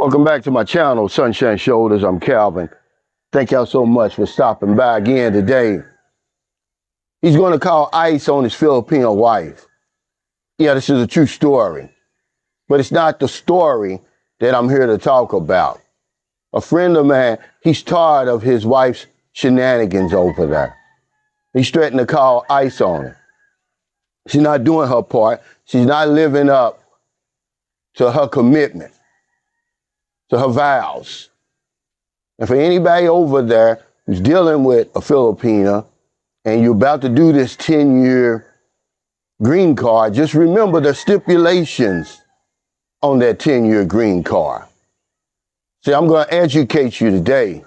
Welcome back to my channel, Sunshine Shoulders. I'm Calvin. Thank y'all so much for stopping by again today. He's going to call ICE on his Filipino wife. Yeah, this is a true story, but it's not the story that I'm here to talk about. A friend of mine, he's tired of his wife's shenanigans over there. He's threatening to call ICE on her. She's not doing her part. She's not living up to her commitment, to her vows. And for anybody over there who's dealing with a Filipina and you're about to do this 10-year green card, just remember the stipulations on that 10-year green card. See, I'm going to educate you today.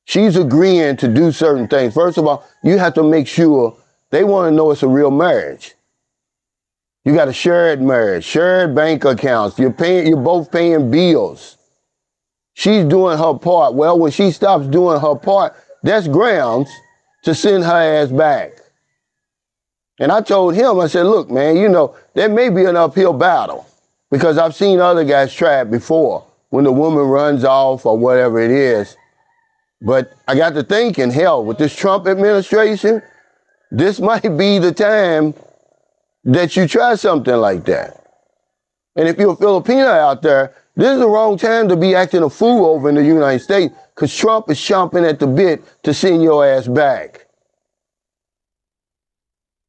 She's agreeing to do certain things. First of all, you have to make sure they want to know it's a real marriage. You got a shared marriage, shared bank accounts. You're both paying bills. She's doing her part. Well, when she stops doing her part, that's grounds to send her ass back. And I told him, I said, look, man, you know, there may be an uphill battle because I've seen other guys try it before when the woman runs off or whatever it is. But I got to thinking, hell, with this Trump administration, this might be the time that you try something like that. And if you're a Filipina out there, this is the wrong time to be acting a fool over in the United States because Trump is chomping at the bit to send your ass back.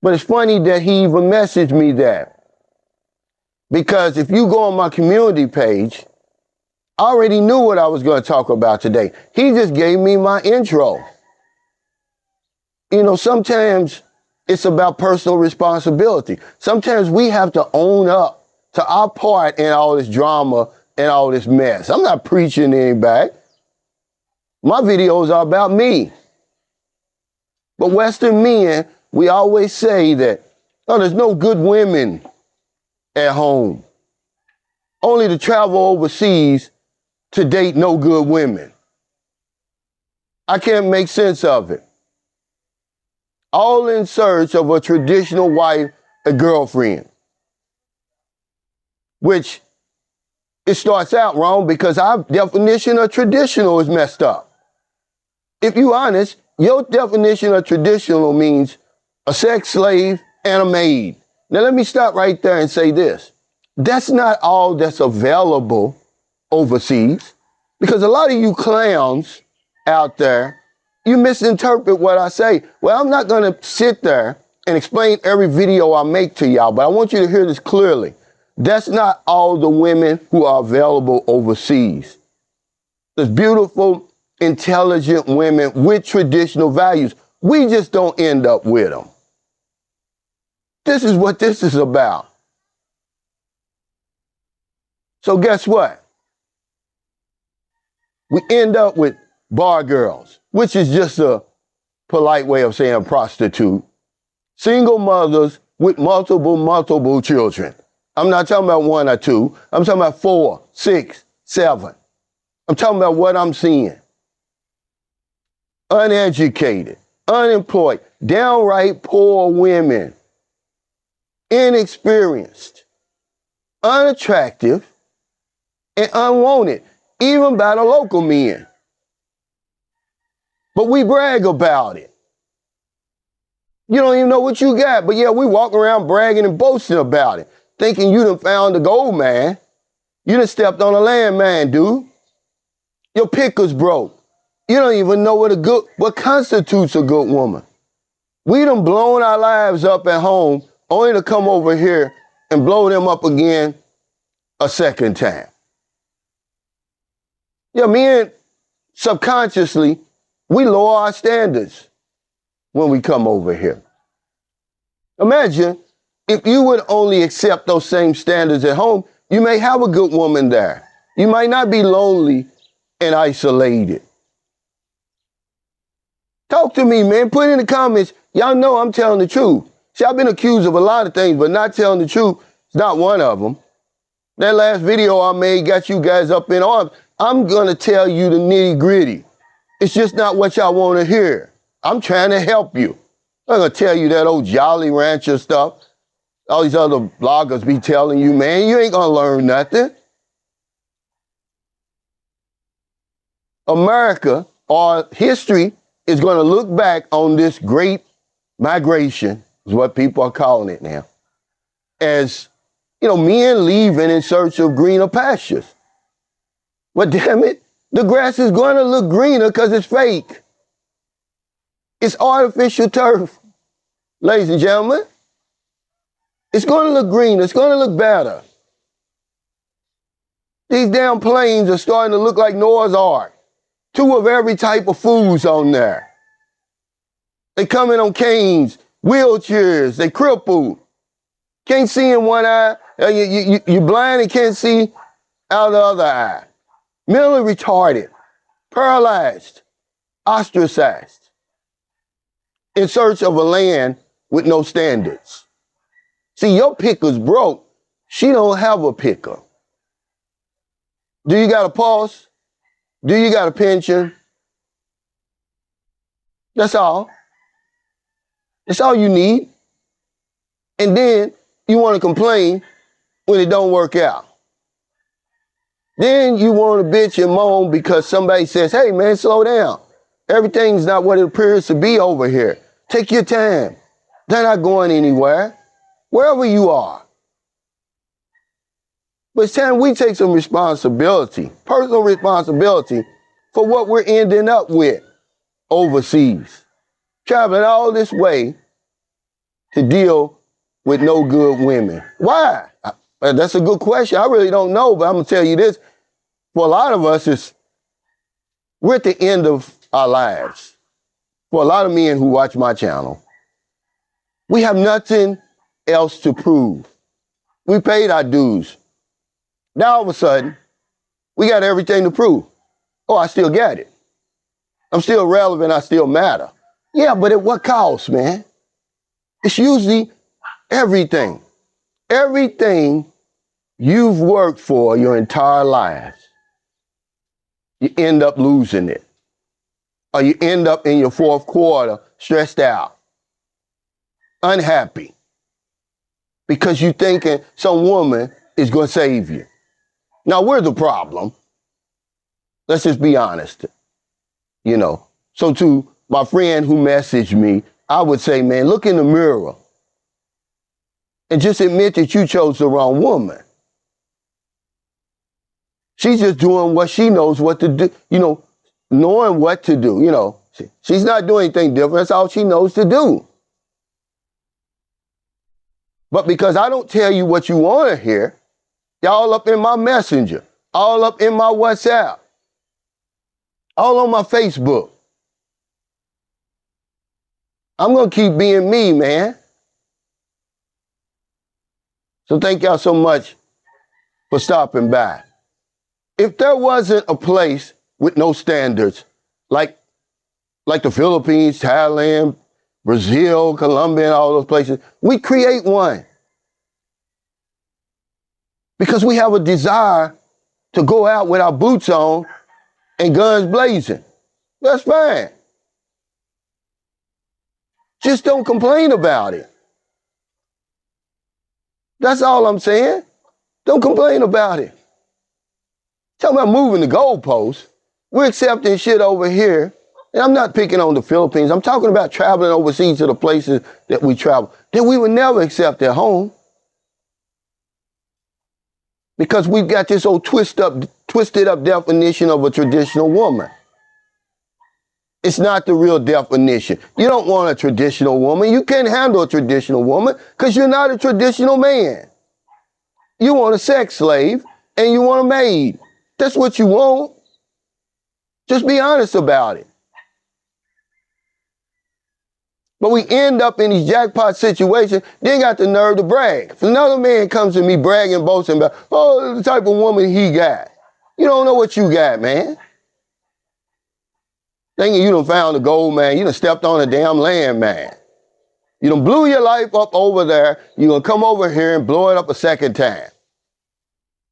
But it's funny that he even messaged me that. Because if you go on my community page, I already knew what I was going to talk about today. He just gave me my intro. You know, sometimes it's about personal responsibility. Sometimes we have to own up to our part in all this drama and all this mess. I'm not preaching to anybody. My videos are about me. But Western men, we always say that, oh, there's no good women at home. Only to travel overseas to date no good women. I can't make sense of it. All in search of a traditional wife, a girlfriend. Which it starts out wrong because our definition of traditional is messed up. If you're honest, your definition of traditional means a sex slave and a maid. Now let me stop right there and say this. That's not all that's available overseas because a lot of you clowns out there, you misinterpret what I say. Well, I'm not going to sit there and explain every video I make to y'all, but I want you to hear this clearly. That's not all the women who are available overseas. There's beautiful, intelligent women with traditional values. We just don't end up with them. This is what this is about. So guess what? We end up with bar girls, which is just a polite way of saying prostitute. Single mothers with multiple children. I'm not talking about one or two. I'm talking about 4, 6, 7. I'm talking about what I'm seeing. Uneducated, unemployed, downright poor women, inexperienced, unattractive, and unwanted, even by the local men. But we brag about it. You don't even know what you got, but yeah, we walk around bragging and boasting about it, thinking you done found the gold mine. You done stepped on a landmine, dude. Your picker's broke. You don't even know what constitutes a good woman. We done blown our lives up at home only to come over here and blow them up again a second time. Yeah, men, subconsciously, we lower our standards when we come over here. Imagine if you would only accept those same standards at home, you may have a good woman there. You might not be lonely and isolated. Talk to me, man. Put in the comments. Y'all know I'm telling the truth. See, I've been accused of a lot of things, but not telling the truth is not one of them. That last video I made got you guys up in arms. I'm going to tell you the nitty gritty. It's just not what y'all want to hear. I'm trying to help you. I'm going to tell you that old Jolly Rancher stuff. All these other bloggers be telling you, man, you ain't going to learn nothing. America or history is going to look back on this great migration, is what people are calling it now, as, men leaving in search of greener pastures. But damn it, the grass is going to look greener because it's fake. It's artificial turf. Ladies and gentlemen, it's going to look greener. It's going to look better. These damn planes are starting to look like Noah's Ark. 2 of every type of foods on there. They come in on canes, wheelchairs, they crippled. Can't see in one eye. You're blind and can't see out the other eye. Mentally retarded, paralyzed, ostracized, in search of a land with no standards. See, your picker's broke. She don't have a picker. Do you got a pulse? Do you got a pension? That's all. That's all you need. And then you want to complain when it don't work out. Then you want to bitch and moan because somebody says, hey man, slow down. Everything's not what it appears to be over here. Take your time. They're not going anywhere. Wherever you are. But it's time we take some responsibility, personal responsibility for what we're ending up with overseas. Traveling all this way to deal with no good women. Why? That's a good question. I really don't know, but I'm going to tell you this. For a lot of us, we're at the end of our lives. For a lot of men who watch my channel, we have nothing else to prove. We paid our dues. Now all of a sudden, we got everything to prove. Oh, I still got it. I'm still relevant. I still matter. Yeah, but at what cost, man? It's usually everything. Everything you've worked for your entire lives, you end up losing it. Or you end up in your 4th quarter stressed out, unhappy, because you're thinking some woman is going to save you. Now, we're the problem. Let's just be honest. So to my friend who messaged me, I would say, man, look in the mirror and just admit that you chose the wrong woman. She's just doing what she knows what to do, knowing what to do, She's not doing anything different. That's all she knows to do. But because I don't tell you what you want to hear, y'all up in my messenger, all up in my WhatsApp, all on my Facebook. I'm going to keep being me, man. So thank y'all so much for stopping by. If there wasn't a place with no standards, like the Philippines, Thailand, Brazil, Colombia, and all those places, we create one. Because we have a desire to go out with our boots on and guns blazing. That's fine. Just don't complain about it. That's all I'm saying. Don't complain about it. Talking about moving the goalposts. We're accepting shit over here. And I'm not picking on the Philippines. I'm talking about traveling overseas to the places that we travel that we would never accept at home. Because we've got this old twisted up definition of a traditional woman. It's not the real definition. You don't want a traditional woman. You can't handle a traditional woman because you're not a traditional man. You want a sex slave and you want a maid. That's what you want. Just be honest about it. But we end up in these jackpot situations, then got the nerve to brag. If another man comes to me bragging, boasting about, the type of woman he got. You don't know what you got, man. Thinking you done found the gold, man. You done stepped on a damn land, man. You done blew your life up over there. You gonna come over here and blow it up a second time.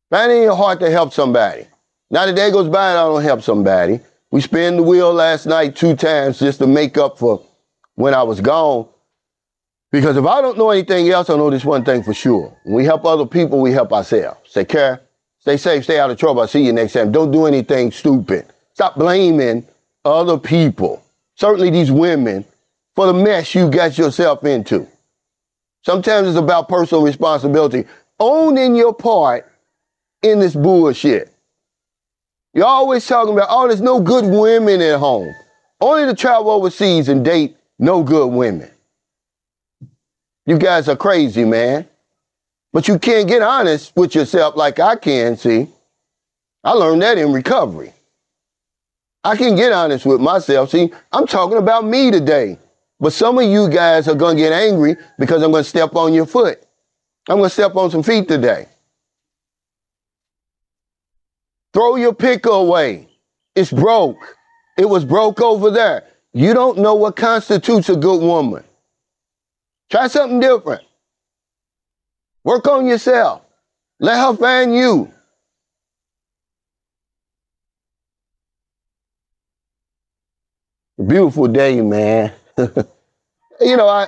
Find it in your heart to help somebody. Not a day goes by and I don't help somebody. We spin the wheel last night 2 times just to make up for when I was gone. Because if I don't know anything else, I know this one thing for sure. When we help other people, we help ourselves. Take care, stay safe, stay out of trouble. I'll see you next time. Don't do anything stupid. Stop blaming other people, certainly these women, for the mess you got yourself into. Sometimes it's about personal responsibility, owning your part in this bullshit. You're always talking about, oh, there's no good women at home. Only to travel overseas and date no good women. You guys are crazy, man. But you can't get honest with yourself like I can, see. I learned that in recovery. I can get honest with myself. See, I'm talking about me today. But some of you guys are going to get angry because I'm going to step on your foot. I'm going to step on some feet today. Throw your picker away. It's broke. It was broke over there. You don't know what constitutes a good woman. Try something different. Work on yourself. Let her find you. Beautiful day, man. You know, I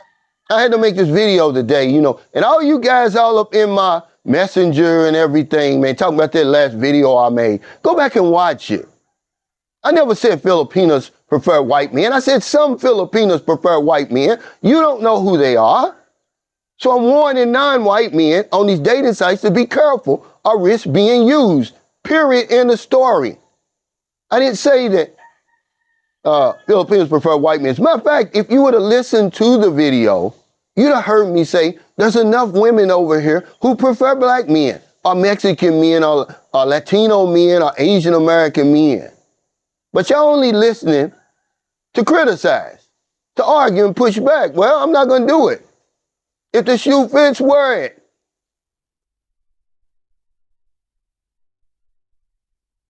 had to make this video today, you know, and all you guys all up in my messenger and everything, man, talking about that last video I made. Go back and watch it. I never said Filipinos prefer white men. I said some Filipinos prefer white men. You don't know who they are. So I'm warning non-white men on these dating sites to be careful or risk being used. Period. In the story. I didn't say that Filipinos prefer white men. As a matter of fact, if you would have listened to the video, you'd have heard me say there's enough women over here who prefer black men or Mexican men or Latino men or Asian American men. But y'all only listening to criticize, to argue and push back. Well, I'm not going to do it. If the shoe fits, wear it.